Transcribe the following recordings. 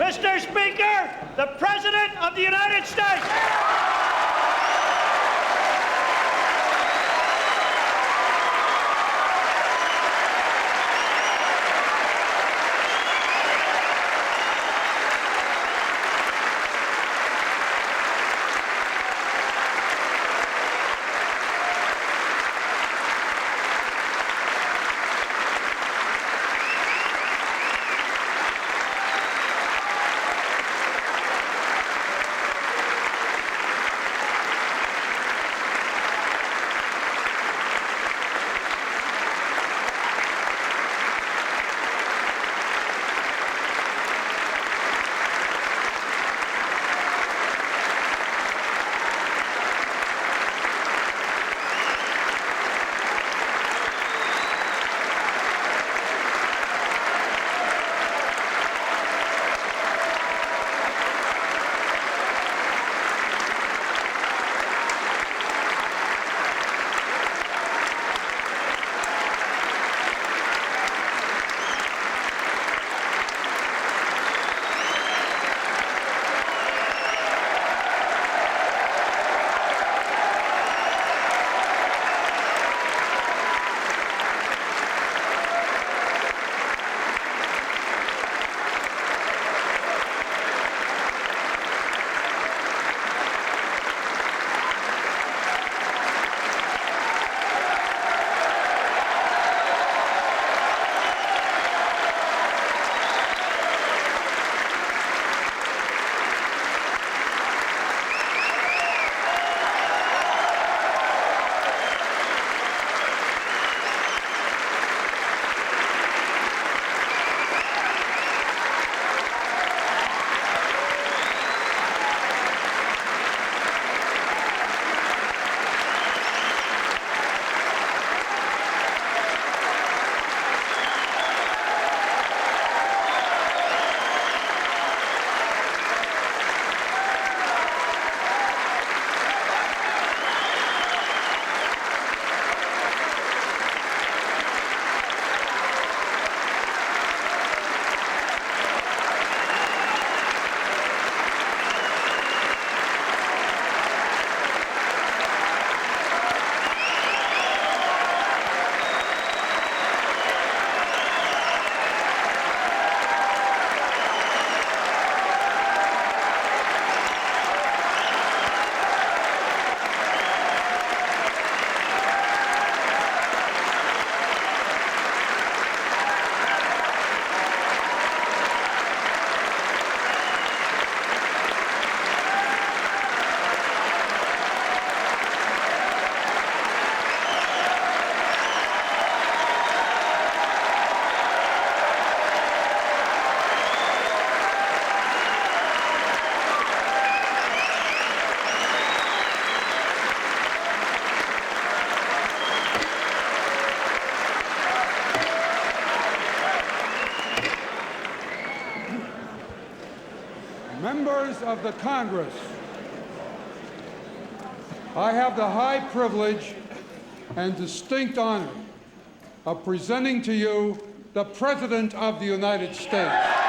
Mr. Speaker, the President of the United States. Members of the Congress, I have the high privilege and distinct honor of presenting to you the President of the United States.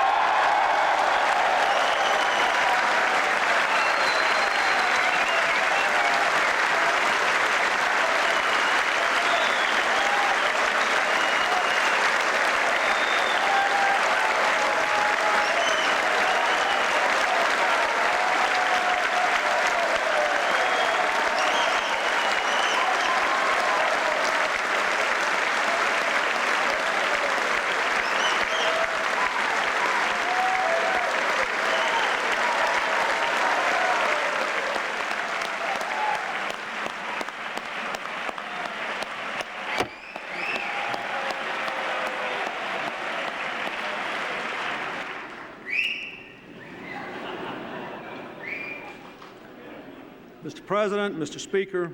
Mr. President, Mr. Speaker,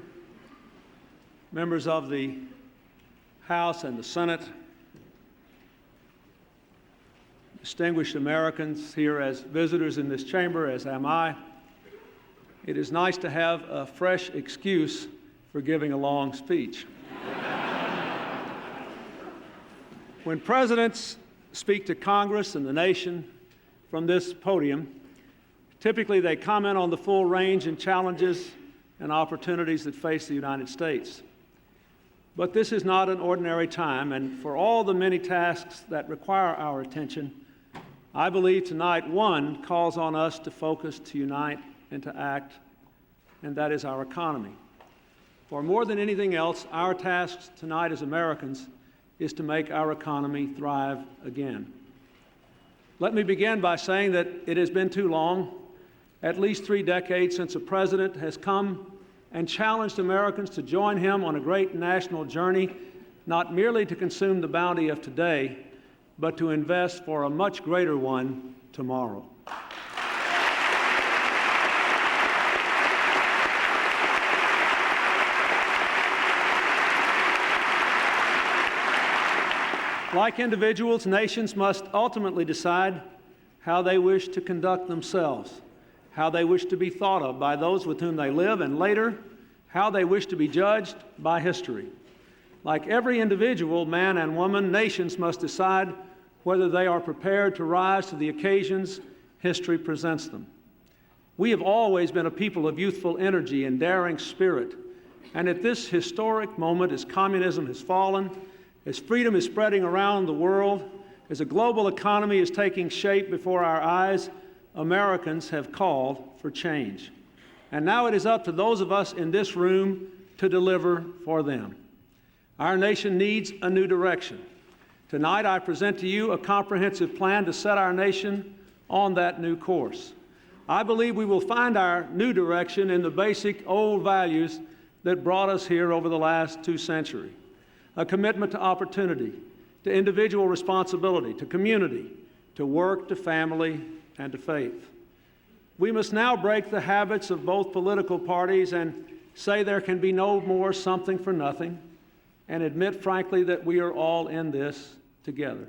members of the House and the Senate, distinguished Americans here as visitors in this chamber, as am I, it is nice to have a fresh excuse for giving a long speech. When presidents speak to Congress and the nation, from this podium, typically they comment on the full range and challenges and opportunities that face the United States. But this is not an ordinary time, and for all the many tasks that require our attention, I believe tonight one calls on us to focus, to unite, and to act, and that is our economy. For more than anything else, our task tonight as Americans is to make our economy thrive again. Let me begin by saying that it has been too long, at least 3 decades, since a president has come and challenged Americans to join him on a great national journey, not merely to consume the bounty of today, but to invest for a much greater one tomorrow. Like individuals, nations must ultimately decide how they wish to conduct themselves, how they wish to be thought of by those with whom they live, and later, how they wish to be judged by history. Like every individual, man and woman, nations must decide whether they are prepared to rise to the occasions history presents them. We have always been a people of youthful energy and daring spirit, and at this historic moment, as communism has fallen, as freedom is spreading around the world, as a global economy is taking shape before our eyes, Americans have called for change. And now it is up to those of us in this room to deliver for them. Our nation needs a new direction. Tonight I present to you a comprehensive plan to set our nation on that new course. I believe we will find our new direction in the basic old values that brought us here over the last 2 centuries. A commitment to opportunity, to individual responsibility, to community, to work, to family, and to faith. We must now break the habits of both political parties and say there can be no more something for nothing, and admit frankly that we are all in this together.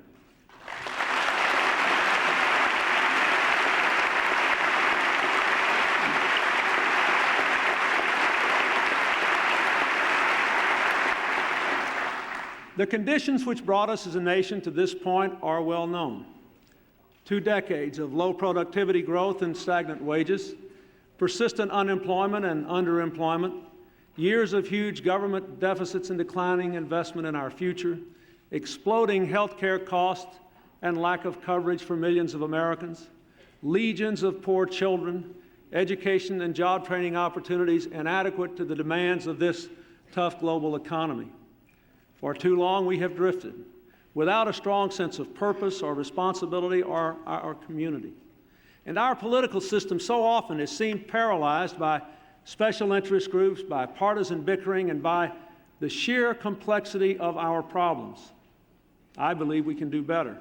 The conditions which brought us as a nation to this point are well known. 2 decades of low productivity growth and stagnant wages, persistent unemployment and underemployment, years of huge government deficits and declining investment in our future, exploding health care costs and lack of coverage for millions of Americans, legions of poor children, education and job training opportunities inadequate to the demands of this tough global economy. For too long we have drifted without a strong sense of purpose or responsibility or our community. And our political system so often is seen paralyzed by special interest groups, by partisan bickering, and by the sheer complexity of our problems. I believe we can do better.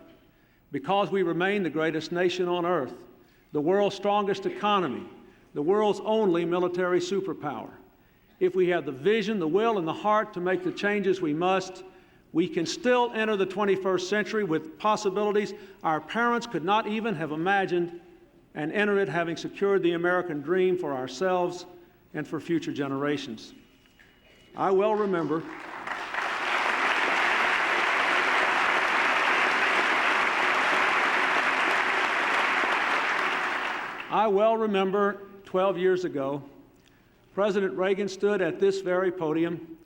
Because we remain the greatest nation on earth, the world's strongest economy, the world's only military superpower. If we have the vision, the will, and the heart to make the changes we must, we can still enter the 21st century with possibilities our parents could not even have imagined, and enter it having secured the American dream for ourselves and for future generations. I well remember I well remember 12 years ago, President Reagan stood at this very podium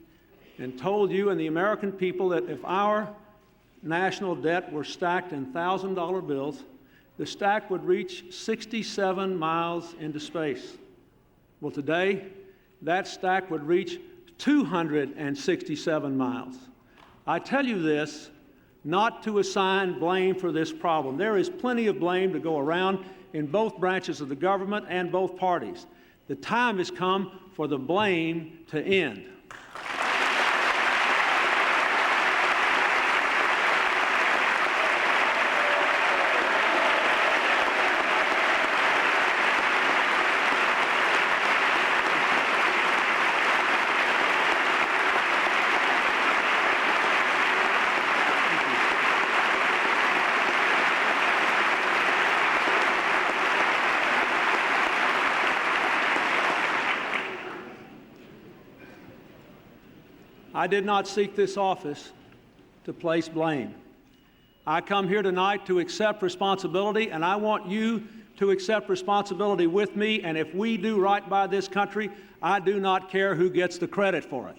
and told you and the American people that if our national debt were stacked in $1,000 bills, the stack would reach 67 miles into space. Well, today, that stack would reach 267 miles. I tell you this not to assign blame for this problem. There is plenty of blame to go around in both branches of the government and both parties. The time has come for the blame to end. I did not seek this office to place blame. I come here tonight to accept responsibility, and I want you to accept responsibility with me, and if we do right by this country, I do not care who gets the credit for it.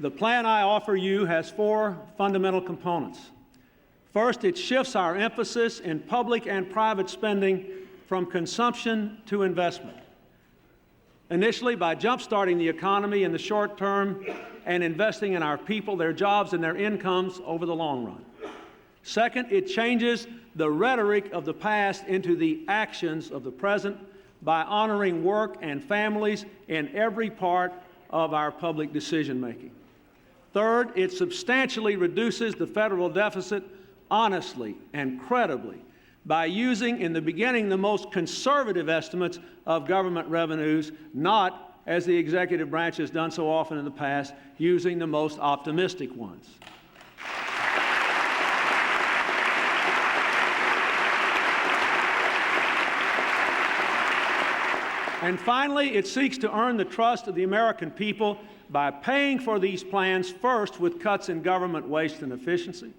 The plan I offer you has 4 fundamental components. First, it shifts our emphasis in public and private spending from consumption to investment. Initially, by jump-starting the economy in the short term and investing in our people, their jobs, and their incomes over the long run. Second, it changes the rhetoric of the past into the actions of the present by honoring work and families in every part of our public decision-making. Third, it substantially reduces the federal deficit honestly and credibly by using, in the beginning, the most conservative estimates of government revenues, not, as the executive branch has done so often in the past, using the most optimistic ones. And finally, it seeks to earn the trust of the American people by paying for these plans, first with cuts in government waste and efficiency,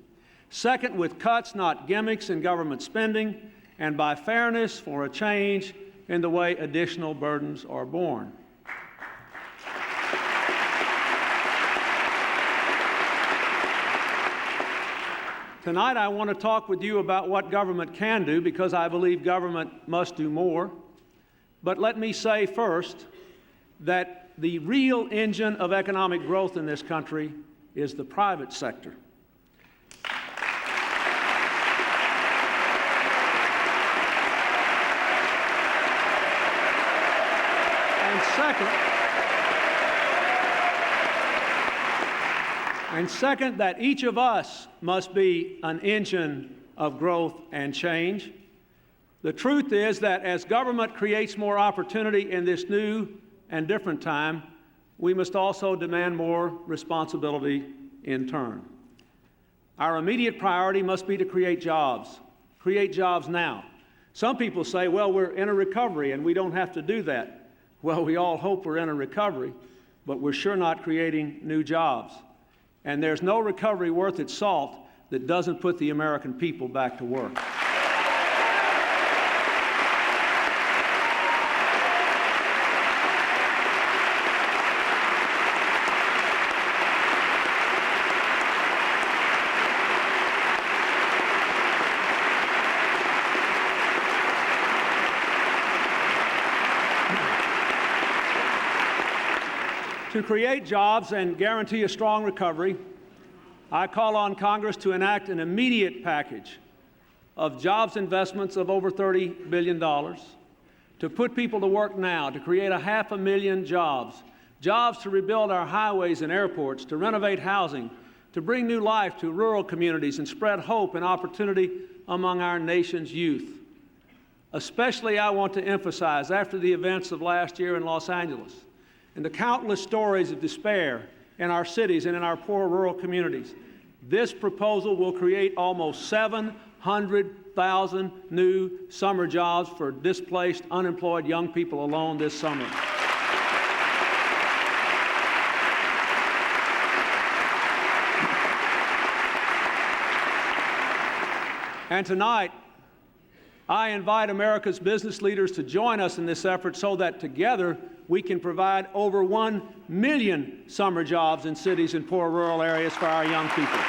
second with cuts, not gimmicks, in government spending, and by fairness for a change in the way additional burdens are borne. Tonight I want to talk with you about what government can do, because I believe government must do more. But let me say first that the real engine of economic growth in this country is the private sector. And second, that each of us must be an engine of growth and change. The truth is that as government creates more opportunity in this new and different time, we must also demand more responsibility in turn. Our immediate priority must be to create jobs now. Some people say, well, we're in a recovery and we don't have to do that. Well, we all hope we're in a recovery, but we're sure not creating new jobs. And there's no recovery worth its salt that doesn't put the American people back to work. To create jobs and guarantee a strong recovery, I call on Congress to enact an immediate package of jobs investments of over $30 billion, to put people to work now, to create 500,000 jobs, jobs to rebuild our highways and airports, to renovate housing, to bring new life to rural communities and spread hope and opportunity among our nation's youth. Especially, I want to emphasize, after the events of last year in Los Angeles, and the countless stories of despair in our cities and in our poor rural communities, this proposal will create almost 700,000 new summer jobs for displaced, unemployed young people alone this summer. And tonight, I invite America's business leaders to join us in this effort so that together we can provide over 1 million summer jobs in cities and poor rural areas for our young people.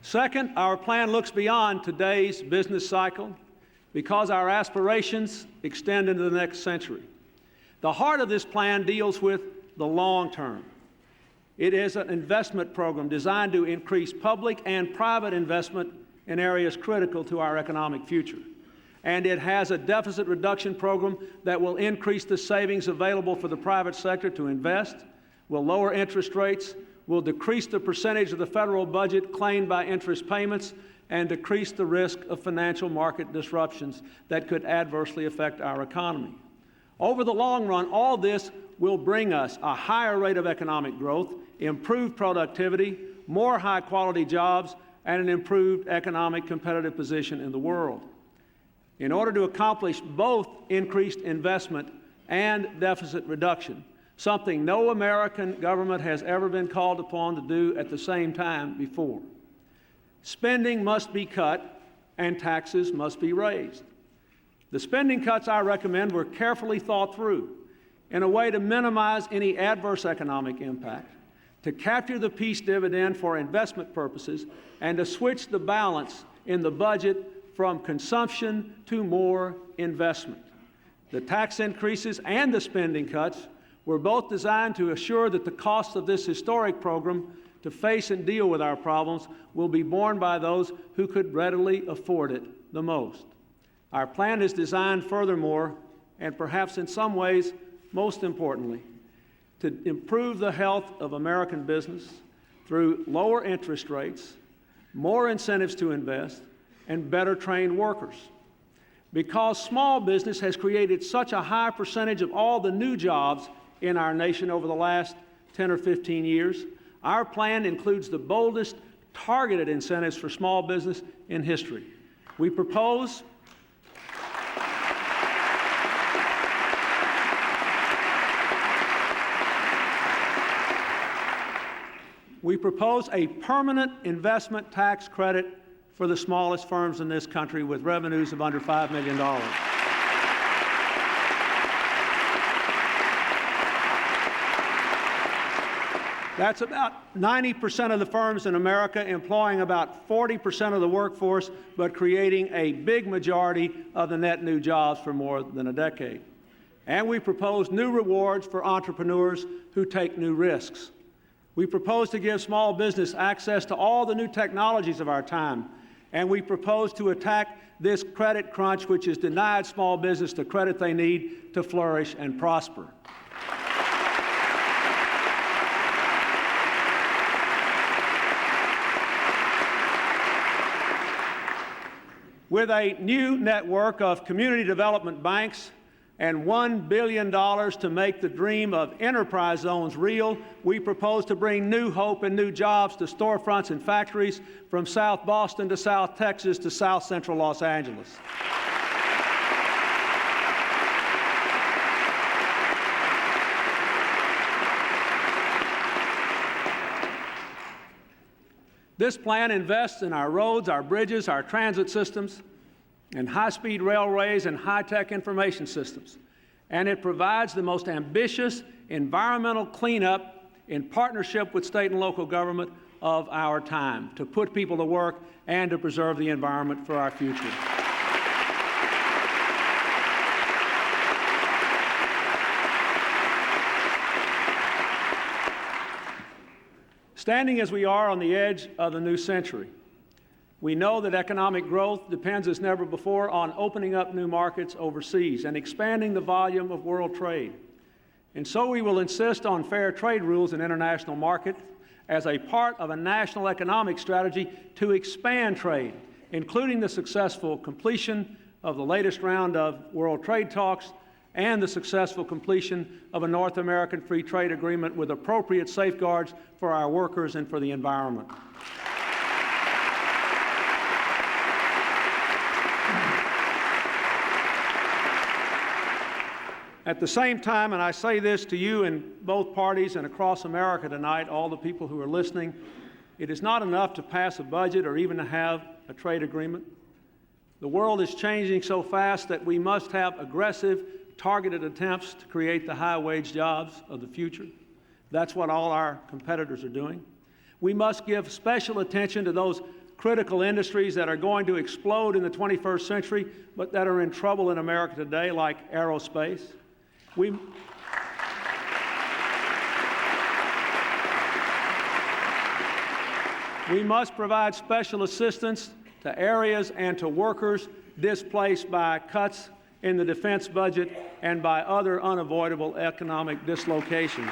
Second, our plan looks beyond today's business cycle because our aspirations extend into the next century. The heart of this plan deals with the long term. It is an investment program designed to increase public and private investment in areas critical to our economic future. And it has a deficit reduction program that will increase the savings available for the private sector to invest, will lower interest rates, will decrease the percentage of the federal budget claimed by interest payments, and decrease the risk of financial market disruptions that could adversely affect our economy. Over the long run, all this will bring us a higher rate of economic growth, improved productivity, more high-quality jobs, and an improved economic competitive position in the world. In order to accomplish both increased investment and deficit reduction, something no American government has ever been called upon to do at the same time before, spending must be cut and taxes must be raised. The spending cuts I recommend were carefully thought through in a way to minimize any adverse economic impact, to capture the peace dividend for investment purposes, and to switch the balance in the budget from consumption to more investment. The tax increases and the spending cuts were both designed to assure that the cost of this historic program to face and deal with our problems will be borne by those who could readily afford it the most. Our plan is designed furthermore, and perhaps in some ways most importantly, to improve the health of American business through lower interest rates, more incentives to invest, and better trained workers. Because small business has created such a high percentage of all the new jobs in our nation over the last 10 or 15 years, our plan includes the boldest targeted incentives for small business in history. We propose a permanent investment tax credit for the smallest firms in this country with revenues of under $5 million. That's about 90% of the firms in America, employing about 40% of the workforce, but creating a big majority of the net new jobs for more than a decade. And we propose new rewards for entrepreneurs who take new risks. We propose to give small business access to all the new technologies of our time. And we propose to attack this credit crunch which has denied small business the credit they need to flourish and prosper. With a new network of community development banks and $1 billion to make the dream of enterprise zones real, we propose to bring new hope and new jobs to storefronts and factories from South Boston to South Texas to South Central Los Angeles. This plan invests in our roads, our bridges, our transit systems, and high-speed railways and high-tech information systems. And it provides the most ambitious environmental cleanup in partnership with state and local government of our time to put people to work and to preserve the environment for our future. Standing as we are on the edge of the new century, we know that economic growth depends as never before on opening up new markets overseas and expanding the volume of world trade. And so we will insist on fair trade rules in international markets as a part of a national economic strategy to expand trade, including the successful completion of the latest round of world trade talks and the successful completion of a North American free trade agreement with appropriate safeguards for our workers and for the environment. At the same time, and I say this to you in both parties and across America tonight, all the people who are listening, it is not enough to pass a budget or even to have a trade agreement. The world is changing so fast that we must have aggressive, targeted attempts to create the high-wage jobs of the future. That's what all our competitors are doing. We must give special attention to those critical industries that are going to explode in the 21st century, but that are in trouble in America today, like aerospace. We must provide special assistance to areas and to workers displaced by cuts in the defense budget and by other unavoidable economic dislocations.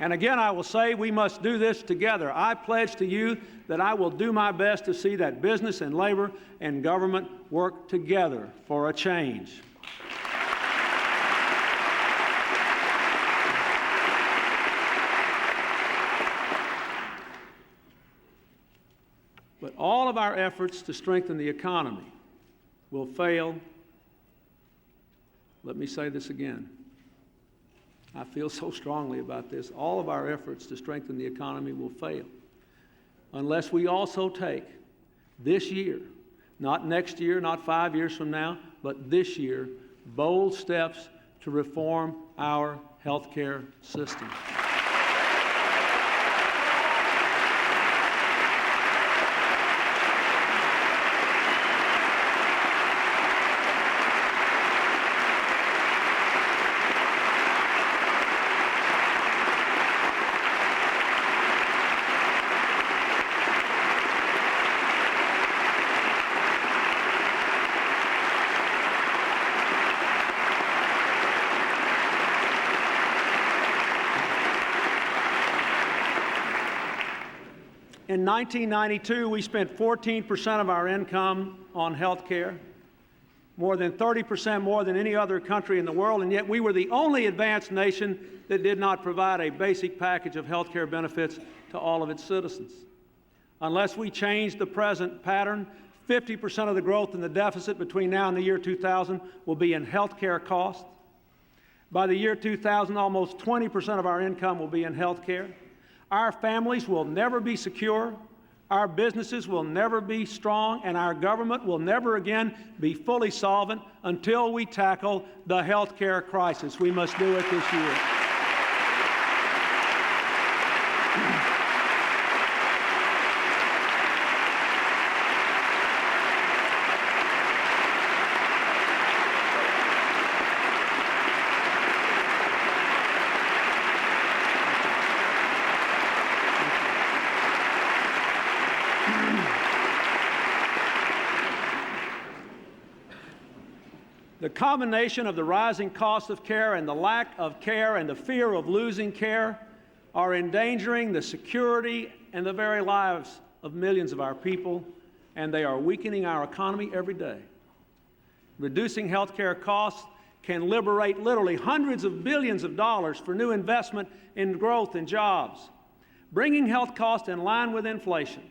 And again, I will say we must do this together. I pledge to you that I will do my best to see that business and labor and government work together for a change. all of our efforts to strengthen the economy will fail. Let me say this again. I feel so strongly about this. All of our efforts to strengthen the economy will fail unless we also take this year, not next year, not 5 years from now, but this year, bold steps to reform our health care system. In 1992, we spent 14% of our income on health care, more than 30% more than any other country in the world, and yet we were the only advanced nation that did not provide a basic package of health care benefits to all of its citizens. Unless we change the present pattern, 50% of the growth in the deficit between now and the year 2000 will be in health care costs. By the year 2000, almost 20% of our income will be in health care. Our families will never be secure, our businesses will never be strong, and our government will never again be fully solvent until we tackle the health care crisis. We must do it this year. The combination of the rising cost of care and the lack of care and the fear of losing care are endangering the security and the very lives of millions of our people, and they are weakening our economy every day. Reducing health care costs can liberate literally hundreds of billions of dollars for new investment in growth and jobs. Bringing health costs in line with inflation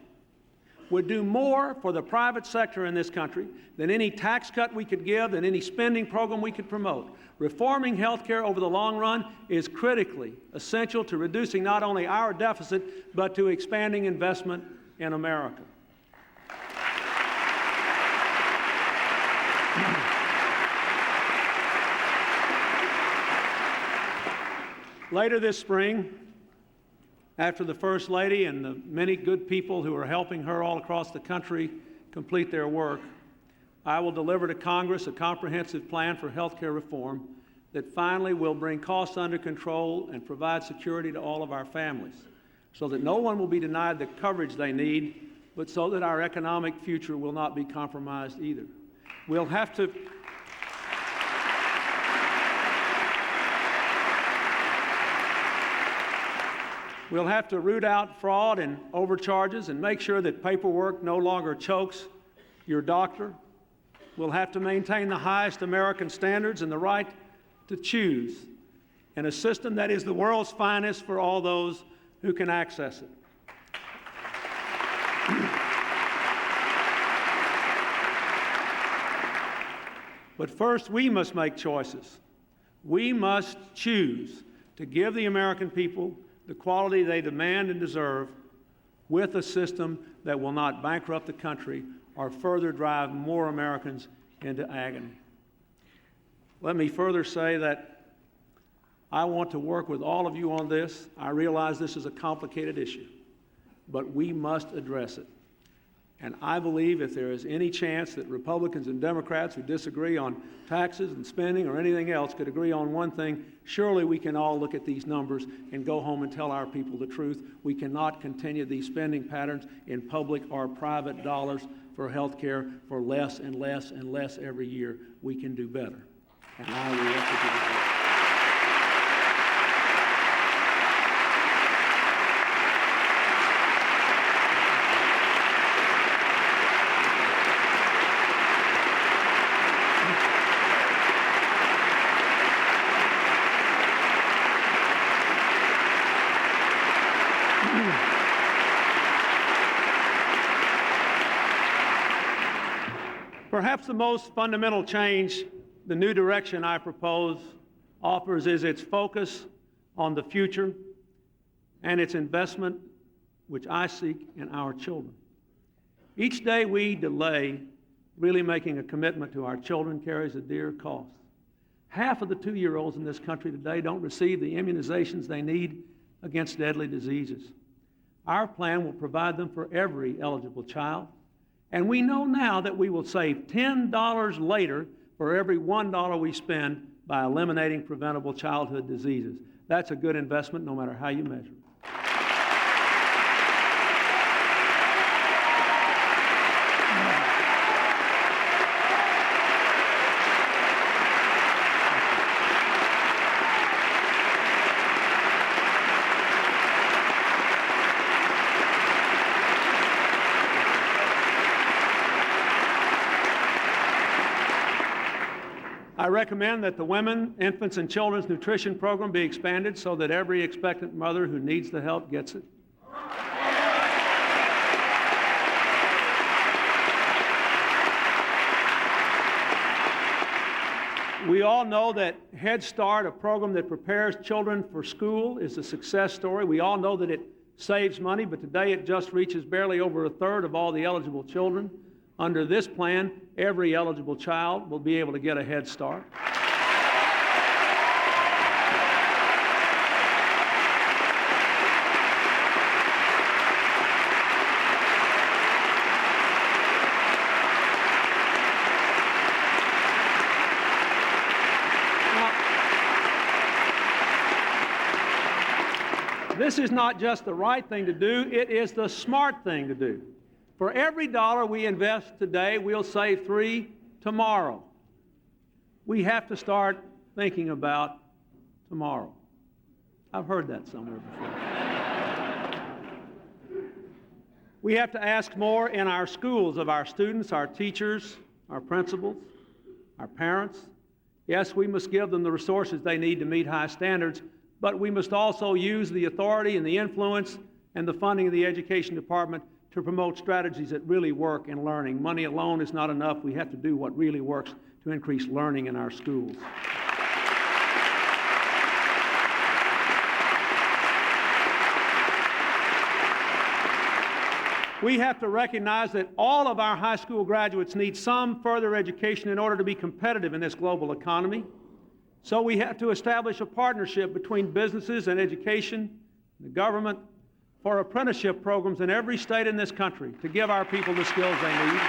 would do more for the private sector in this country than any tax cut we could give, than any spending program we could promote. Reforming health care over the long run is critically essential to reducing not only our deficit, but to expanding investment in America. Later this spring, after the First Lady and the many good people who are helping her all across the country complete their work, I will deliver to Congress a comprehensive plan for health care reform that finally will bring costs under control and provide security to all of our families, so that no one will be denied the coverage they need, but so that our economic future will not be compromised either. We'll have to root out fraud and overcharges and make sure that paperwork no longer chokes your doctor. We'll have to maintain the highest American standards and the right to choose, and a system that is the world's finest for all those who can access it. But first, we must make choices. We must choose to give the American people the quality they demand and deserve, with a system that will not bankrupt the country or further drive more Americans into agony. Let me further say that I want to work with all of you on this. I realize this is a complicated issue, but we must address it. And I believe if there is any chance that Republicans and Democrats who disagree on taxes and spending or anything else could agree on one thing, surely we can all look at these numbers and go home and tell our people the truth. We cannot continue these spending patterns in public or private dollars for health care for less and less and less every year. We can do better. And I will work with you to do that. Perhaps the most fundamental change the new direction I propose offers is its focus on the future and its investment, which I seek in our children. Each day we delay really making a commitment to our children carries a dear cost. Half of the 2-year-olds in this country today don't receive the immunizations they need against deadly diseases. Our plan will provide them for every eligible child, and we know now that we will save $10 later for every $1 we spend by eliminating preventable childhood diseases. That's a good investment no matter how you measure it. I recommend that the Women, Infants, and Children's Nutrition Program be expanded so that every expectant mother who needs the help gets it. We all know that Head Start, a program that prepares children for school, is a success story. We all know that it saves money, but today it just reaches barely over a third of all the eligible children. Under this plan, every eligible child will be able to get a Head Start. This is not just the right thing to do, it is the smart thing to do. For every dollar we invest today, we'll save 3 tomorrow. We have to start thinking about tomorrow. I've heard that somewhere before. We have to ask more in our schools of our students, our teachers, our principals, our parents. Yes, we must give them the resources they need to meet high standards, but we must also use the authority and the influence and the funding of the Education Department to promote strategies that really work in learning. Money alone is not enough. We have to do what really works to increase learning in our schools. We have to recognize that all of our high school graduates need some further education in order to be competitive in this global economy. So we have to establish a partnership between businesses and education, the government, for apprenticeship programs in every state in this country to give our people the skills they need.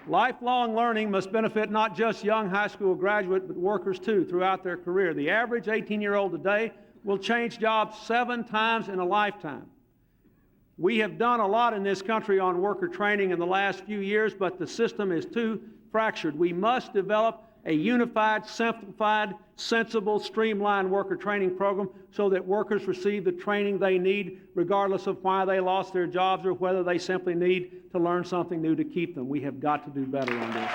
Lifelong learning must benefit not just young high school graduates, but workers too throughout their career. The average 18-year-old today will change jobs 7 times in a lifetime. We have done a lot in this country on worker training in the last few years, but the system is too fractured. We must develop a unified, simplified, sensible, streamlined worker training program so that workers receive the training they need regardless of why they lost their jobs or whether they simply need to learn something new to keep them. We have got to do better on this.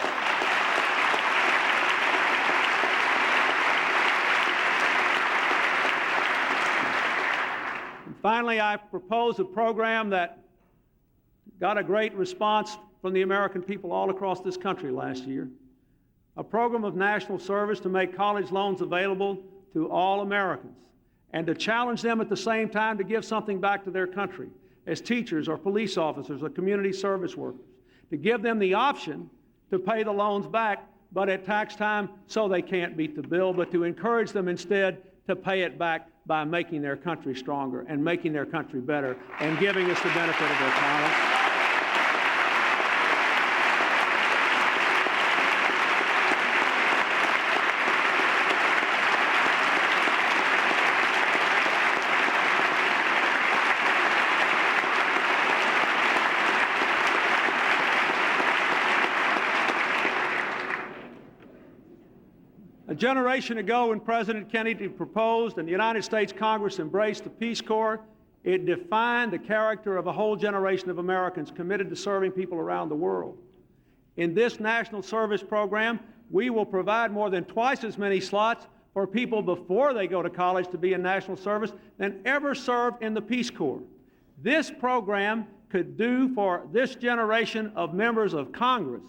And finally, I propose a program that got a great response from the American people all across this country last year. A program of national service to make college loans available to all Americans and to challenge them at the same time to give something back to their country as teachers or police officers or community service workers, to give them the option to pay the loans back, but at tax time so they can't beat the bill, but to encourage them instead to pay it back by making their country stronger and making their country better and giving us the benefit of their talent. A generation ago, when President Kennedy proposed and the United States Congress embraced the Peace Corps, it defined the character of a whole generation of Americans committed to serving people around the world. In this national service program, we will provide more than twice as many slots for people before they go to college to be in national service than ever served in the Peace Corps. This program could do for this generation of members of Congress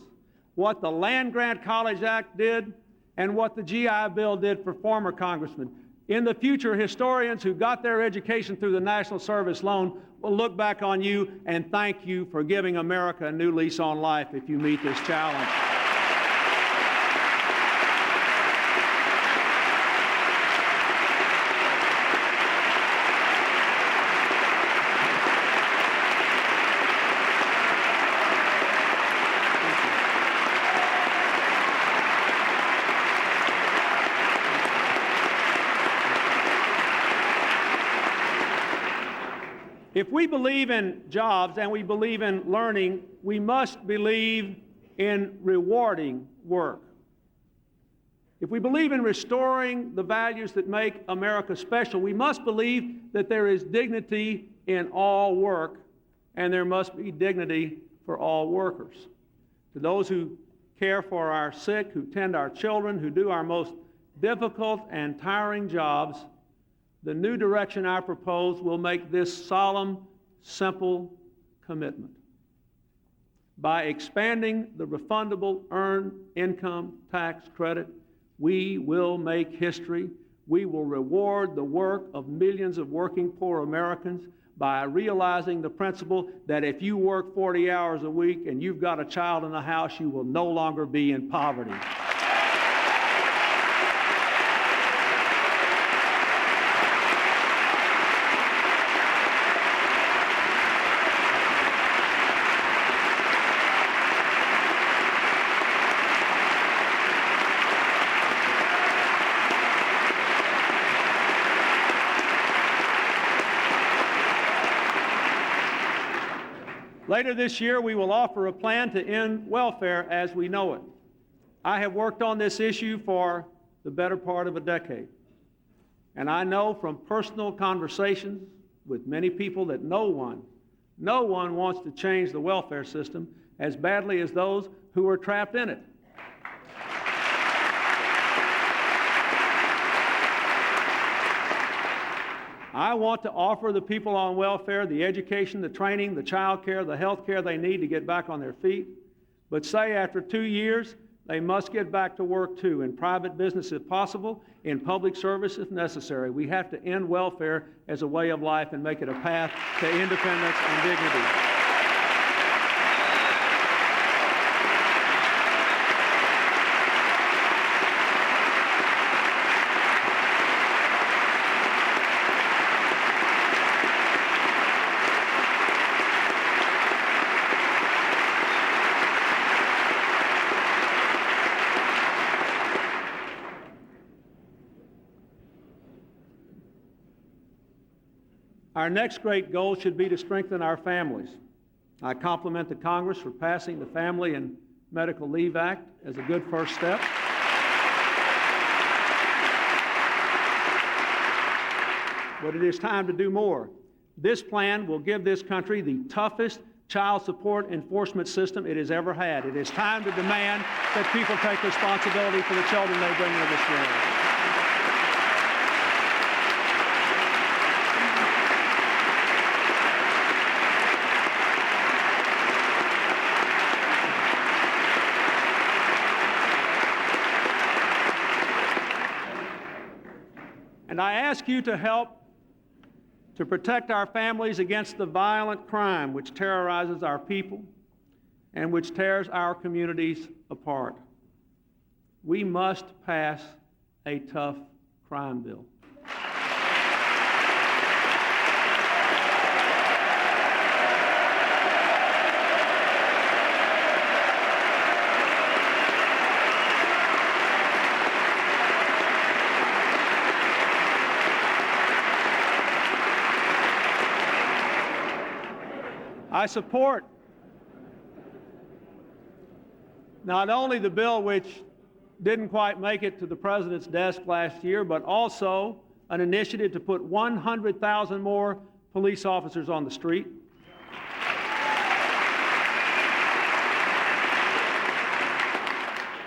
what the Land Grant College Act did and what the GI Bill did for former congressmen. In the future, historians who got their education through the National Service Loan will look back on you and thank you for giving America a new lease on life if you meet this challenge. If we believe in jobs and we believe in learning, we must believe in rewarding work. If we believe in restoring the values that make America special, we must believe that there is dignity in all work and there must be dignity for all workers. To those who care for our sick, who tend our children, who do our most difficult and tiring jobs, the new direction I propose will make this solemn, simple commitment. By expanding the refundable earned income tax credit, we will make history. We will reward the work of millions of working poor Americans by realizing the principle that if you work 40 hours a week and you've got a child in the house, you will no longer be in poverty. Later this year, we will offer a plan to end welfare as we know it. I have worked on this issue for the better part of a decade. And I know from personal conversations with many people that no one wants to change the welfare system as badly as those who are trapped in it. I want to offer the people on welfare the education, the training, the child care, the health care they need to get back on their feet. But say after 2 years, they must get back to work too, in private business if possible, in public service if necessary. We have to end welfare as a way of life and make it a path to independence and dignity. Our next great goal should be to strengthen our families. I compliment the Congress for passing the Family and Medical Leave Act as a good first step. But it is time to do more. This plan will give this country the toughest child support enforcement system it has ever had. It is time to demand that people take responsibility for the children they bring into this world. And I ask you to help to protect our families against the violent crime which terrorizes our people and which tears our communities apart. We must pass a tough crime bill. I support not only the bill which didn't quite make it to the President's desk last year, but also an initiative to put 100,000 more police officers on the street.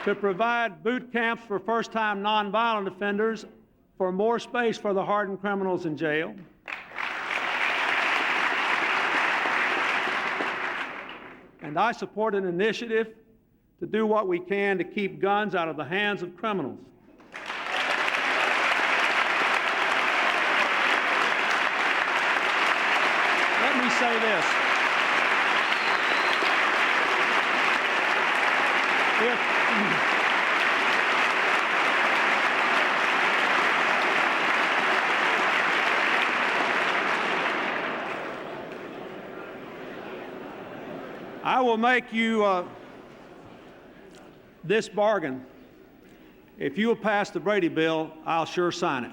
to provide boot camps for first-time nonviolent offenders, for more space for the hardened criminals in jail, and I support an initiative to do what we can to keep guns out of the hands of criminals. Let me say this. I will make you this bargain. If you will pass the Brady bill, I'll sure sign it.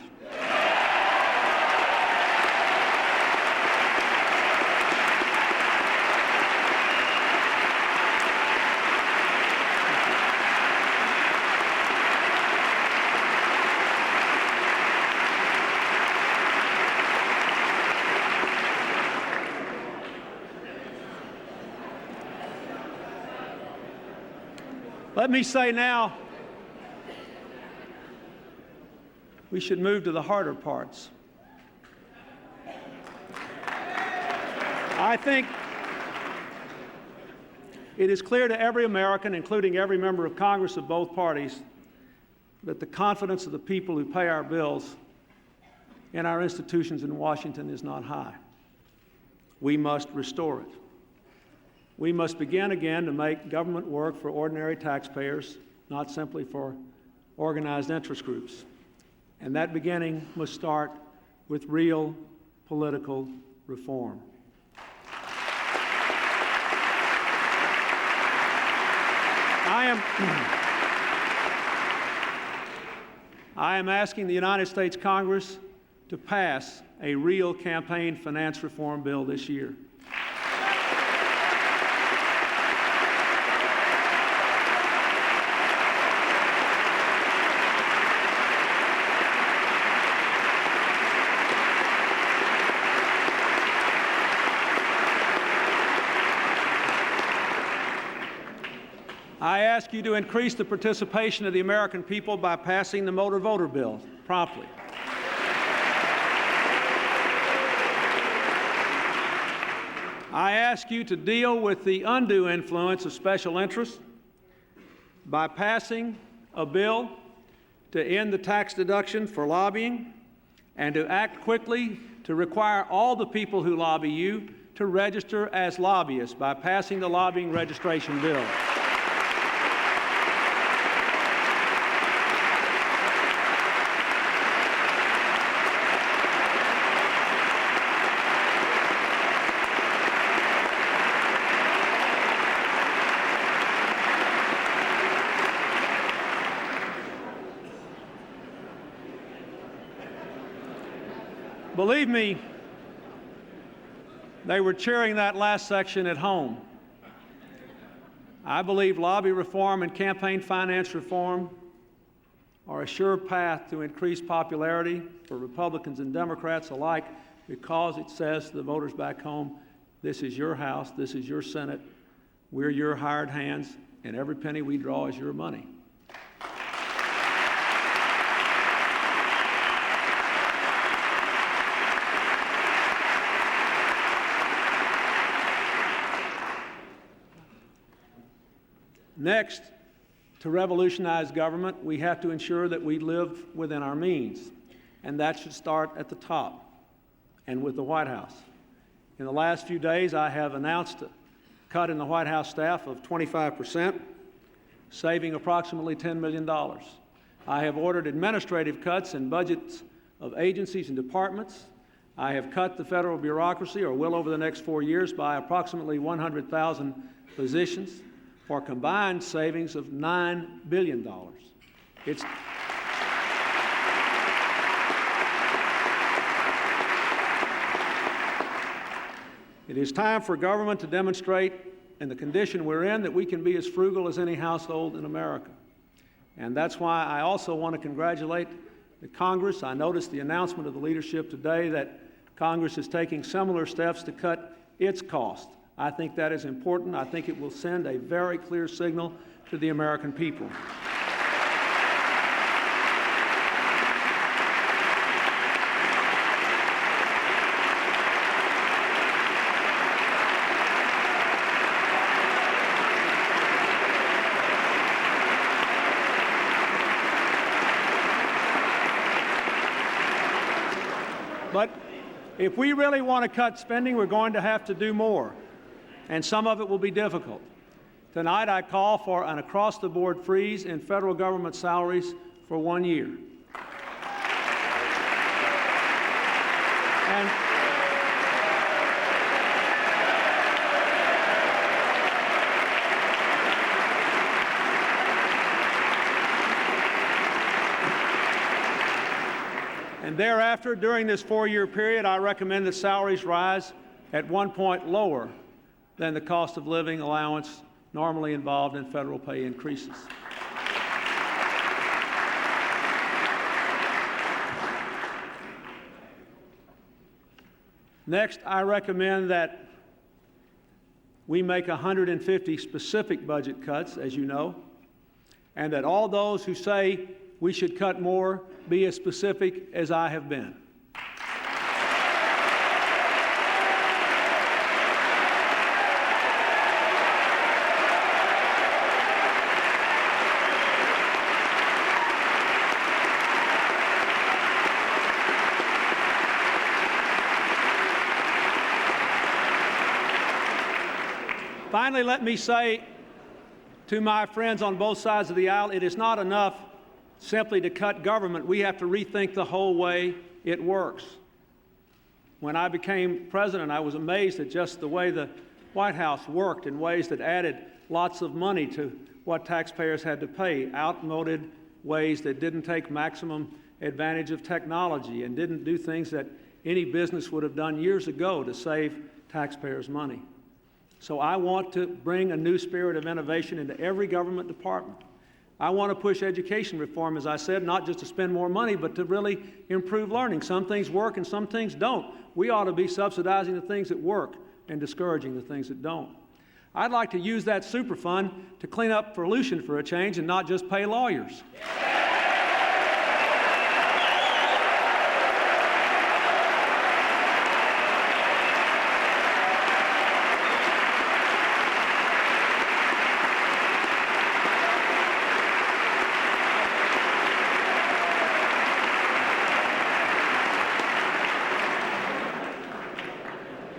Let me say now, we should move to the harder parts. I think it is clear to every American, including every member of Congress of both parties, that the confidence of the people who pay our bills in our institutions in Washington is not high. We must restore it. We must begin again to make government work for ordinary taxpayers, not simply for organized interest groups. And that beginning must start with real political reform. I am asking the United States Congress to pass a real campaign finance reform bill this year. I ask you to increase the participation of the American people by passing the motor voter bill promptly. I ask you to deal with the undue influence of special interests by passing a bill to end the tax deduction for lobbying and to act quickly to require all the people who lobby you to register as lobbyists by passing the lobbying registration bill. Believe me, they were cheering that last section at home. I believe lobby reform and campaign finance reform are a sure path to increased popularity for Republicans and Democrats alike, because it says to the voters back home, this is your House, this is your Senate, we're your hired hands, and every penny we draw is your money. Next, to revolutionize government, we have to ensure that we live within our means, and that should start at the top and with the White House. In the last few days, I have announced a cut in the White House staff of 25%, saving approximately $10 million. I have ordered administrative cuts in budgets of agencies and departments. I have cut the federal bureaucracy, or will over the next 4 years, by approximately 100,000 positions, for combined savings of $9 billion. It is time for government to demonstrate, in the condition we're in, that we can be as frugal as any household in America. And that's why I also want to congratulate the Congress. I noticed the announcement of the leadership today that Congress is taking similar steps to cut its cost. I think that is important. I think it will send a very clear signal to the American people. But if we really want to cut spending, we're going to have to do more, and some of it will be difficult. Tonight, I call for an across-the-board freeze in federal government salaries for 1 year. And thereafter, during this 4-year period, I recommend that salaries rise at 1 point lower than the cost of living allowance normally involved in federal pay increases. Next, I recommend that we make 150 specific budget cuts, as you know, and that all those who say we should cut more be as specific as I have been. Finally, let me say to my friends on both sides of the aisle, it is not enough simply to cut government. We have to rethink the whole way it works. When I became president, I was amazed at just the way the White House worked in ways that added lots of money to what taxpayers had to pay, outmoded ways that didn't take maximum advantage of technology and didn't do things that any business would have done years ago to save taxpayers money. So I want to bring a new spirit of innovation into every government department. I want to push education reform, as I said, not just to spend more money, but to really improve learning. Some things work and some things don't. We ought to be subsidizing the things that work and discouraging the things that don't. I'd like to use that Superfund to clean up pollution for a change and not just pay lawyers.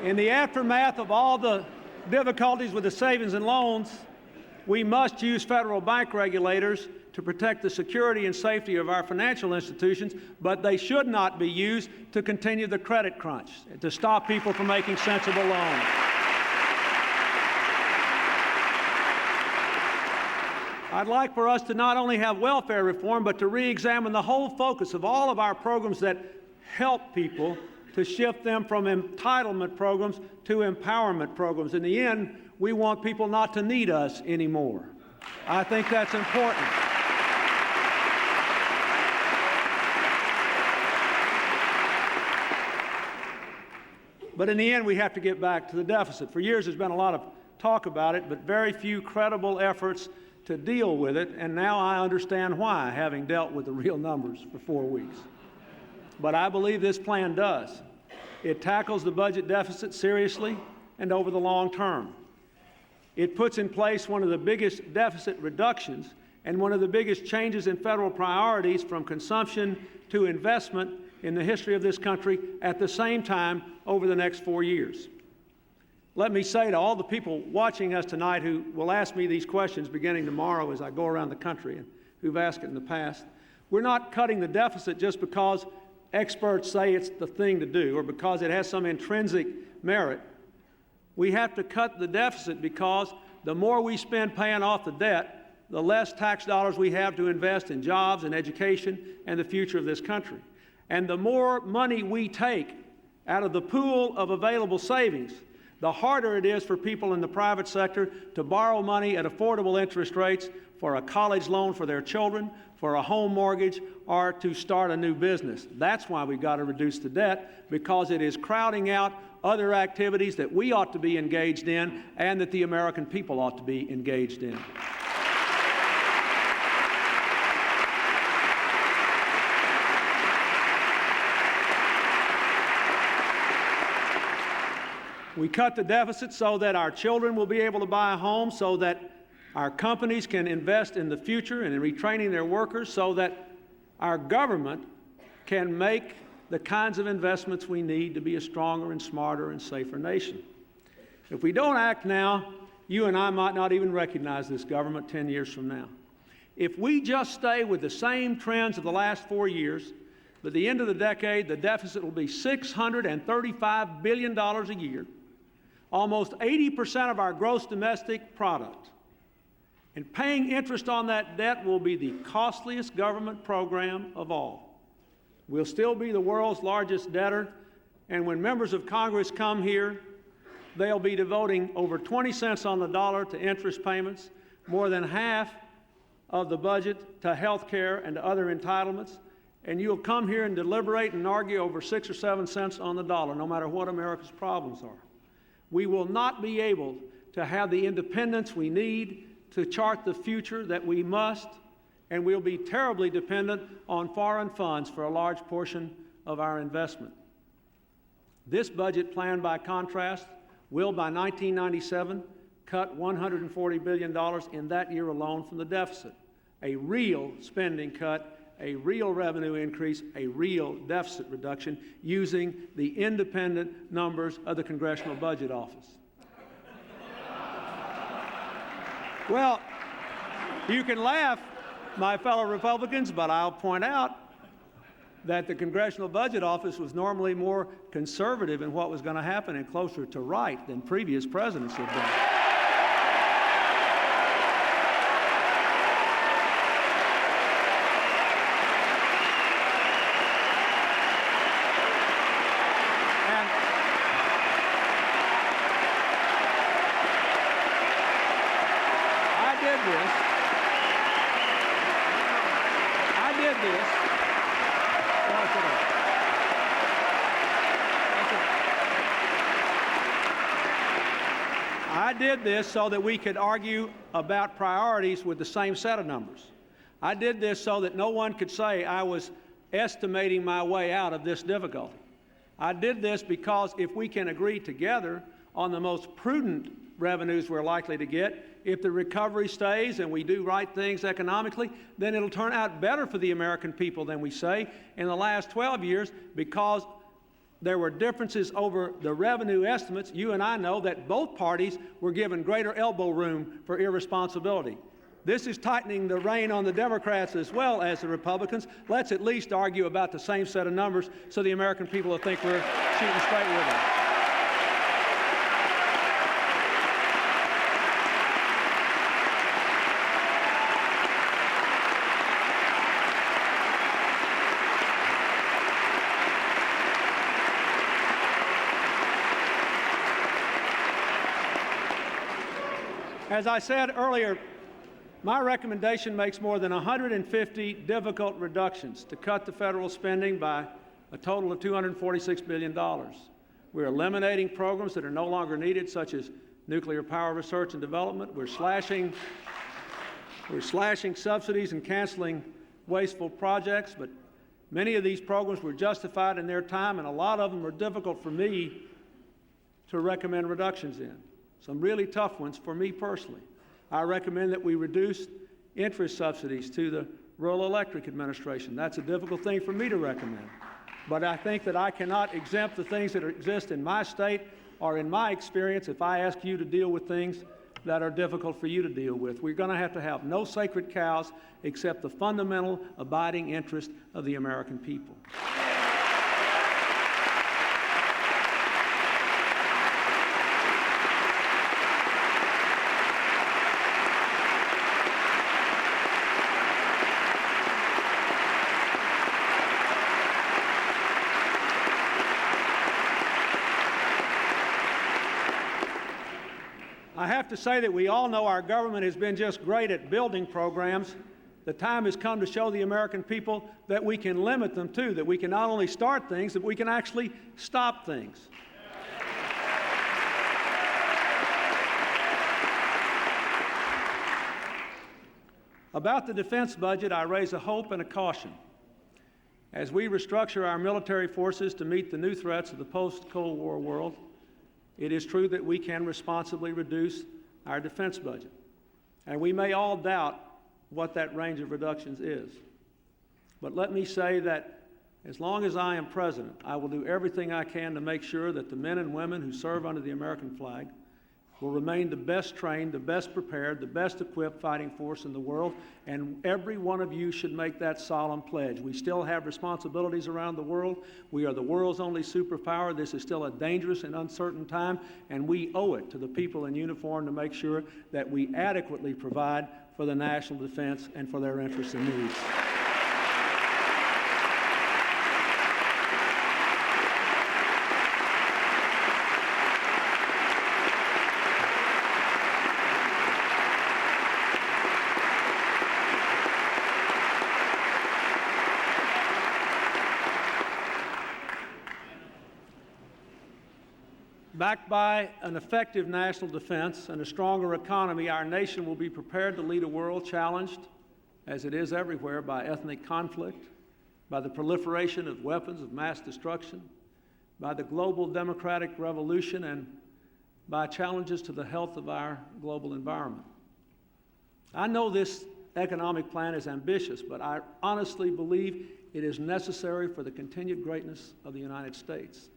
In the aftermath of all the difficulties with the savings and loans, we must use federal bank regulators to protect the security and safety of our financial institutions, but they should not be used to continue the credit crunch, to stop people from making sensible loans. I'd like for us to not only have welfare reform, but to re-examine the whole focus of all of our programs that help people, to shift them from entitlement programs to empowerment programs. In the end, we want people not to need us anymore. I think that's important. But in the end, we have to get back to the deficit. For years, there's been a lot of talk about it, but very few credible efforts to deal with it, and now I understand why, having dealt with the real numbers for 4 weeks. But I believe this plan does. It tackles the budget deficit seriously and over the long term. It puts in place one of the biggest deficit reductions and one of the biggest changes in federal priorities from consumption to investment in the history of this country at the same time over the next 4 years. Let me say to all the people watching us tonight who will ask me these questions beginning tomorrow as I go around the country and who've asked it in the past, we're not cutting the deficit just because experts say it's the thing to do or because it has some intrinsic merit. We have to cut the deficit because the more we spend paying off the debt, the less tax dollars we have to invest in jobs and education and the future of this country. And the more money we take out of the pool of available savings, the harder it is for people in the private sector to borrow money at affordable interest rates for a college loan for their children, for a home mortgage, or to start a new business. That's why we've got to reduce the debt, because it is crowding out other activities that we ought to be engaged in and that the American people ought to be engaged in. We cut the deficit so that our children will be able to buy a home, so that our companies can invest in the future and in retraining their workers, so that our government can make the kinds of investments we need to be a stronger and smarter and safer nation. If we don't act now, you and I might not even recognize this government 10 years from now. If we just stay with the same trends of the last 4 years, by the end of the decade, the deficit will be $635 billion a year, almost 80% of our gross domestic product. And paying interest on that debt will be the costliest government program of all. We'll still be the world's largest debtor, and when members of Congress come here, they'll be devoting over 20 cents on the dollar to interest payments, more than half of the budget to health care and to other entitlements, and you'll come here and deliberate and argue over 6 or 7 cents on the dollar, no matter what America's problems are. We will not be able to have the independence we need to chart the future that we must, and we'll be terribly dependent on foreign funds for a large portion of our investment. This budget plan, by contrast, will by 1997 cut $140 billion in that year alone from the deficit. A real spending cut, a real revenue increase, a real deficit reduction using the independent numbers of the Congressional Budget Office. Well, you can laugh, my fellow Republicans, but I'll point out that the Congressional Budget Office was normally more conservative in what was going to happen and closer to right than previous presidents have been. I did this so that we could argue about priorities with the same set of numbers. I did this so that no one could say I was estimating my way out of this difficulty. I did this because if we can agree together on the most prudent revenues we're likely to get, if the recovery stays and we do right things economically, then it'll turn out better for the American people than we say. In the last 12 years, because there were differences over the revenue estimates, you and I know that both parties were given greater elbow room for irresponsibility. This is tightening the rein on the Democrats as well as the Republicans. Let's at least argue about the same set of numbers so the American people will think we're shooting straight with them. As I said earlier, my recommendation makes more than 150 difficult reductions to cut the federal spending by a total of $246 billion. We're eliminating programs that are no longer needed, such as nuclear power research and development. We're slashing subsidies and canceling wasteful projects, but many of these programs were justified in their time, and a lot of them are difficult for me to recommend reductions in. Some really tough ones for me personally. I recommend that we reduce interest subsidies to the Rural Electric Administration. That's a difficult thing for me to recommend. But I think that I cannot exempt the things that exist in my state or in my experience if I ask you to deal with things that are difficult for you to deal with. We're going to have no sacred cows except the fundamental abiding interest of the American people. I have to say that we all know our government has been just great at building programs. The time has come to show the American people that we can limit them too, that we can not only start things, but we can actually stop things. About the defense budget, I raise a hope and a caution. As we restructure our military forces to meet the new threats of the post-Cold War world, it is true that we can responsibly reduce our defense budget. And we may all doubt what that range of reductions is. But let me say that as long as I am president, I will do everything I can to make sure that the men and women who serve under the American flag will remain the best trained, the best prepared, the best equipped fighting force in the world, and every one of you should make that solemn pledge. We still have responsibilities around the world. We are the world's only superpower. This is still a dangerous and uncertain time, and we owe it to the people in uniform to make sure that we adequately provide for the national defense and for their interests and needs. Backed by an effective national defense and a stronger economy, our nation will be prepared to lead a world challenged, as it is everywhere, by ethnic conflict, by the proliferation of weapons of mass destruction, by the global democratic revolution, and by challenges to the health of our global environment. I know this economic plan is ambitious, but I honestly believe it is necessary for the continued greatness of the United States.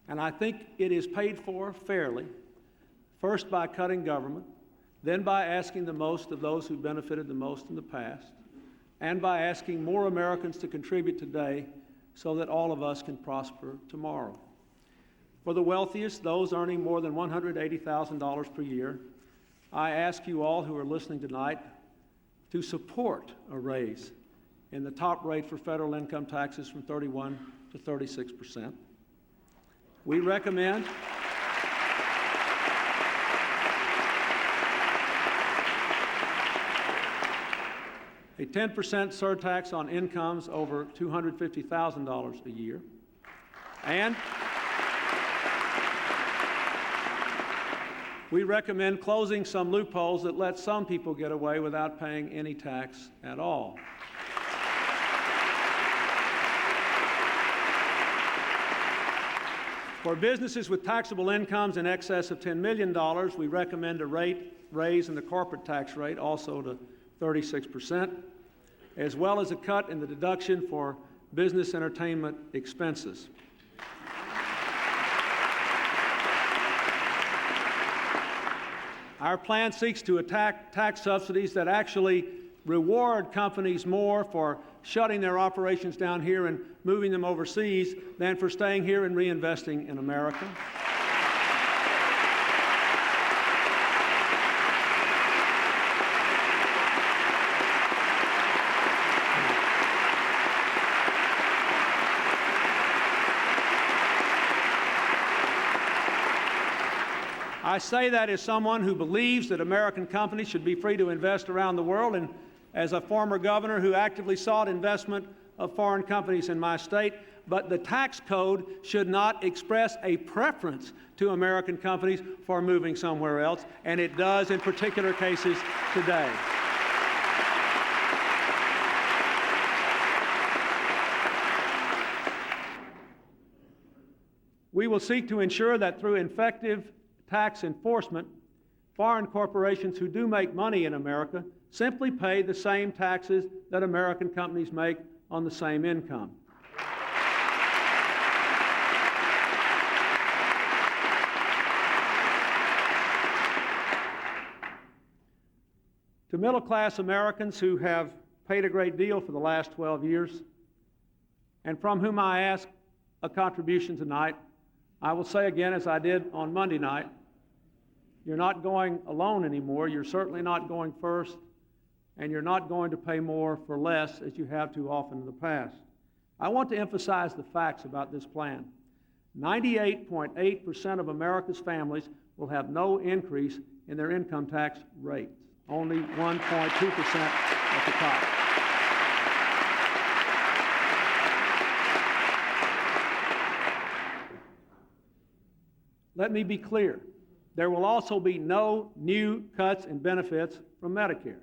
And I think it is paid for fairly, first by cutting government, then by asking the most of those who benefited the most in the past, and by asking more Americans to contribute today so that all of us can prosper tomorrow. For the wealthiest, those earning more than $180,000 per year, I ask you all who are listening tonight to support a raise in the top rate for federal income taxes from 31% to 36%. We recommend a 10% surtax on incomes over $250,000 a year, and we recommend closing some loopholes that let some people get away without paying any tax at all. For businesses with taxable incomes in excess of $10 million, we recommend a raise in the corporate tax rate, also to 36%, as well as a cut in the deduction for business entertainment expenses. Our plan seeks to attack tax subsidies that actually reward companies more for shutting their operations down here and moving them overseas than for staying here and reinvesting in America. I say that as someone who believes that American companies should be free to invest around the world, and as a former governor who actively sought investment of foreign companies in my state. But the tax code should not express a preference to American companies for moving somewhere else, and it does in particular cases today. We will seek to ensure that through effective tax enforcement, foreign corporations who do make money in America simply pay the same taxes that American companies make on the same income. To middle-class Americans who have paid a great deal for the last 12 years, and from whom I ask a contribution tonight, I will say again, as I did on Monday night, you're not going alone anymore. You're certainly not going first, and you're not going to pay more for less as you have too often in the past. I want to emphasize the facts about this plan. 98.8% of America's families will have no increase in their income tax rates, only 1.2% at the top. Let me be clear. There will also be no new cuts in benefits from Medicare.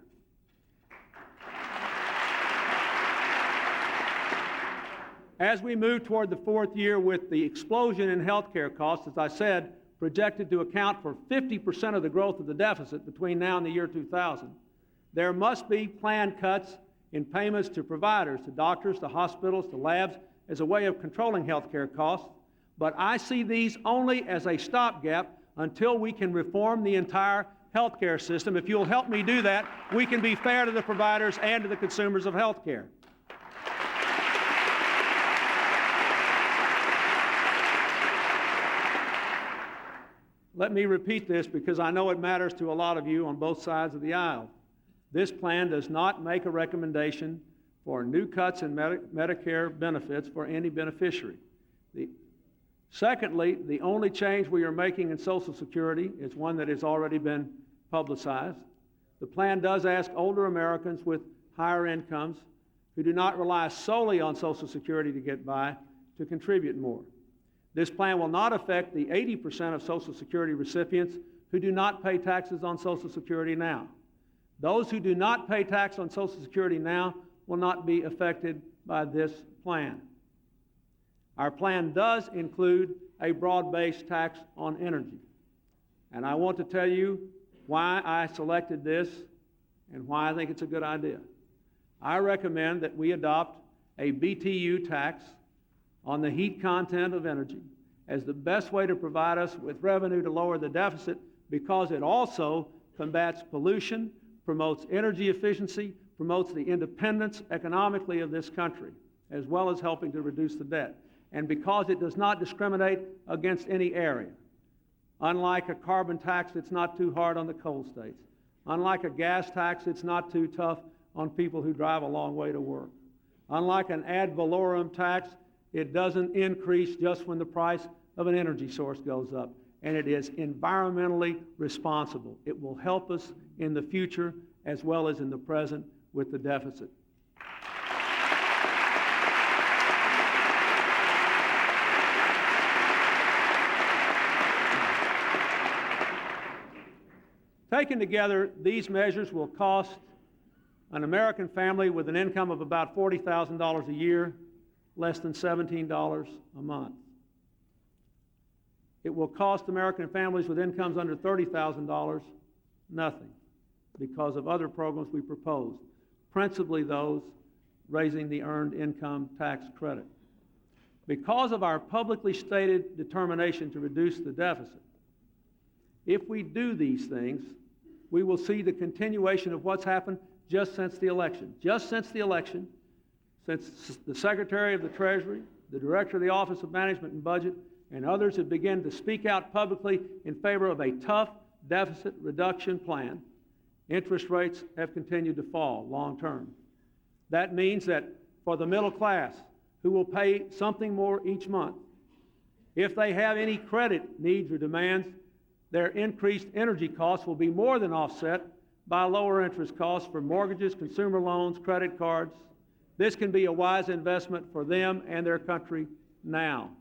As we move toward the fourth year with the explosion in health care costs, as I said, projected to account for 50% of the growth of the deficit between now and the year 2000, there must be planned cuts in payments to providers, to doctors, to hospitals, to labs, as a way of controlling health care costs. But I see these only as a stopgap until we can reform the entire health care system. If you'll help me do that, we can be fair to the providers and to the consumers of health care. Let me repeat this because I know it matters to a lot of you on both sides of the aisle. This plan does not make a recommendation for new cuts in Medicare benefits for any beneficiary. Secondly, the only change we are making in Social Security is one that has already been publicized. The plan does ask older Americans with higher incomes who do not rely solely on Social Security to get by to contribute more. This plan will not affect the 80% of Social Security recipients who do not pay taxes on Social Security now. Those who do not pay tax on Social Security now will not be affected by this plan. Our plan does include a broad-based tax on energy. And I want to tell you why I selected this and why I think it's a good idea. I recommend that we adopt a BTU tax on the heat content of energy as the best way to provide us with revenue to lower the deficit, because it also combats pollution, promotes energy efficiency, promotes the independence economically of this country, as well as helping to reduce the debt. And because it does not discriminate against any area. Unlike a carbon tax, it's not too hard on the coal states. Unlike a gas tax, it's not too tough on people who drive a long way to work. Unlike an ad valorem tax, it doesn't increase just when the price of an energy source goes up. And it is environmentally responsible. It will help us in the future as well as in the present with the deficit. Taken together, these measures will cost an American family with an income of about $40,000 a year less than $17 a month. It will cost American families with incomes under $30,000 nothing because of other programs we proposed, principally those raising the earned income tax credit. Because of our publicly stated determination to reduce the deficit, if we do these things, we will see the continuation of what's happened just since the election. Just since the election, since the Secretary of the Treasury, the Director of the Office of Management and Budget, and others have begun to speak out publicly in favor of a tough deficit reduction plan, interest rates have continued to fall long term. That means that for the middle class, who will pay something more each month, if they have any credit needs or demands, their increased energy costs will be more than offset by lower interest costs for mortgages, consumer loans, credit cards. This can be a wise investment for them and their country now.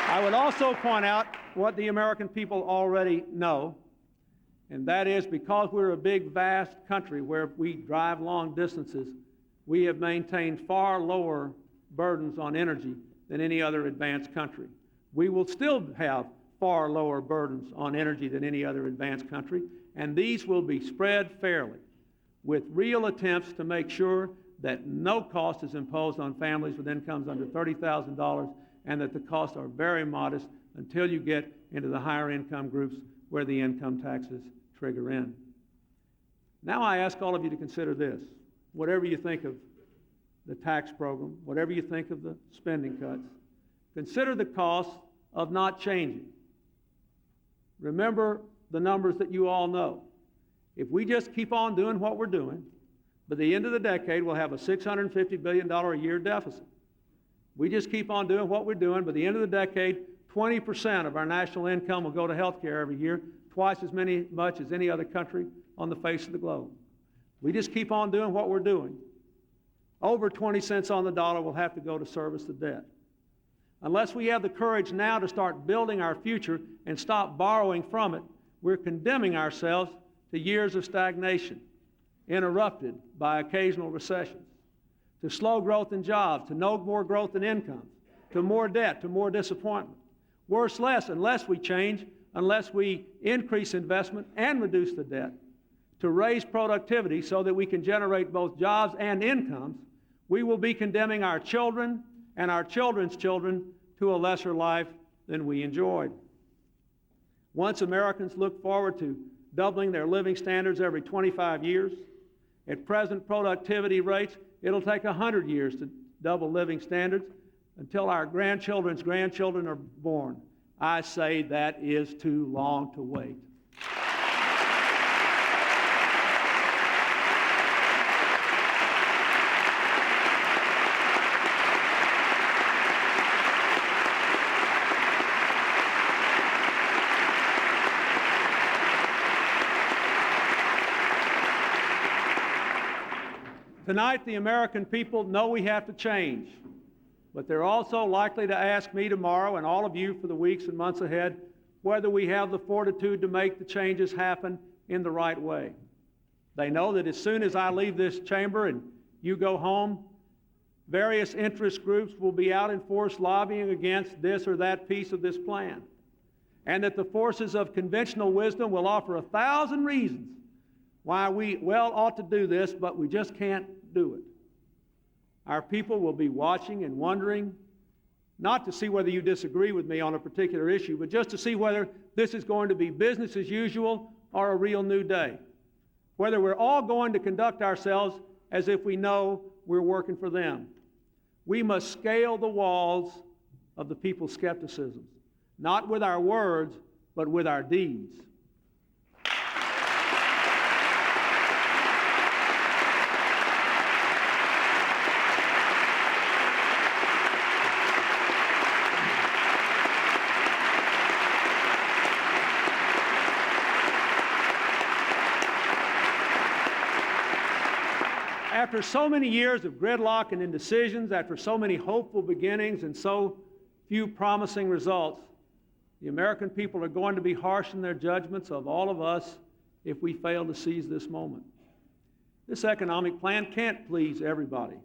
I would also point out what the American people already know, and that is because we're a big, vast country where we drive long distances, we have maintained far lower burdens on energy than any other advanced country. We will still have far lower burdens on energy than any other advanced country, and these will be spread fairly with real attempts to make sure that no cost is imposed on families with incomes under $30,000 and that the costs are very modest until you get into the higher income groups where the income taxes trigger in. Now I ask all of you to consider this. Whatever you think of the tax program, whatever you think of the spending cuts, consider the cost of not changing. Remember the numbers that you all know. If we just keep on doing what we're doing, by the end of the decade, we'll have a $650 billion a year deficit. We just keep on doing what we're doing, by the end of the decade, 20% of our national income will go to health care every year, twice as much as any other country on the face of the globe. We just keep on doing what we're doing. Over 20 cents on the dollar will have to go to service the debt. Unless we have the courage now to start building our future and stop borrowing from it, we're condemning ourselves to years of stagnation, interrupted by occasional recessions, to slow growth in jobs, to no more growth in incomes, to more debt, to more disappointment. Worse, less, unless we change, unless we increase investment and reduce the debt, to raise productivity so that we can generate both jobs and incomes, we will be condemning our children and our children's children to a lesser life than we enjoyed. Once Americans look forward to doubling their living standards every 25 years, at present productivity rates, it'll take 100 years to double living standards until our grandchildren's grandchildren are born. I say that is too long to wait. Tonight, the American people know we have to change, but they're also likely to ask me tomorrow and all of you for the weeks and months ahead whether we have the fortitude to make the changes happen in the right way. They know that as soon as I leave this chamber and you go home, various interest groups will be out in force lobbying against this or that piece of this plan, and that the forces of conventional wisdom will offer 1,000 reasons why we ought to do this, but we just can't do it. Our people will be watching and wondering, not to see whether you disagree with me on a particular issue, but just to see whether this is going to be business as usual or a real new day. Whether we're all going to conduct ourselves as if we know we're working for them. We must scale the walls of the people's skepticism, not with our words, but with our deeds. After so many years of gridlock and indecisions, after so many hopeful beginnings and so few promising results, the American people are going to be harsh in their judgments of all of us if we fail to seize this moment. This economic plan can't please everybody.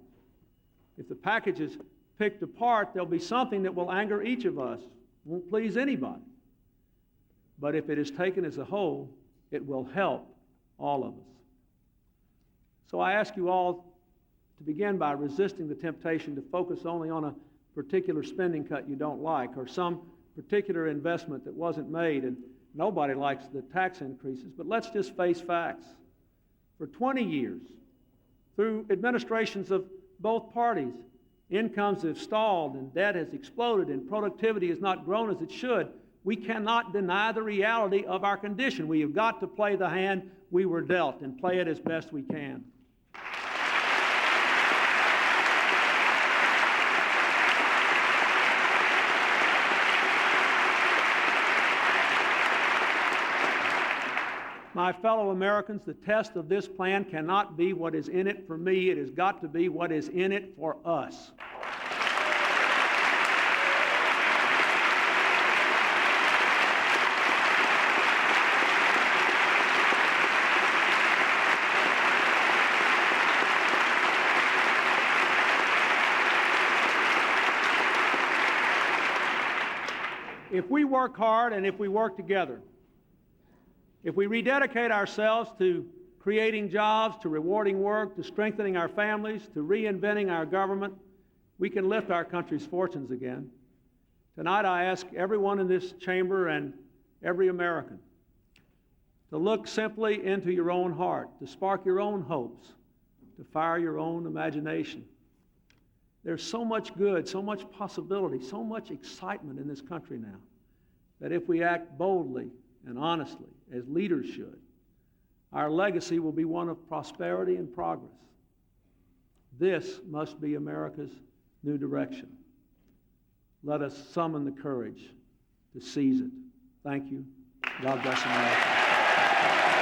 If the package is picked apart, there'll be something that will anger each of us, won't please anybody. But if it is taken as a whole, it will help all of us. So I ask you all to begin by resisting the temptation to focus only on a particular spending cut you don't like or some particular investment that wasn't made, and nobody likes the tax increases, but let's just face facts. For 20 years, through administrations of both parties, incomes have stalled and debt has exploded and productivity has not grown as it should. We cannot deny the reality of our condition. We have got to play the hand we were dealt and play it as best we can. My fellow Americans, the test of this plan cannot be what is in it for me. It has got to be what is in it for us. If we work hard and if we work together, if we rededicate ourselves to creating jobs, to rewarding work, to strengthening our families, to reinventing our government, we can lift our country's fortunes again. Tonight I ask everyone in this chamber and every American to look simply into your own heart, to spark your own hopes, to fire your own imagination. There's so much good, so much possibility, so much excitement in this country now that if we act boldly and honestly, as leaders should, our legacy will be one of prosperity and progress. This must be America's new direction. Let us summon the courage to seize it. Thank you. God bless America.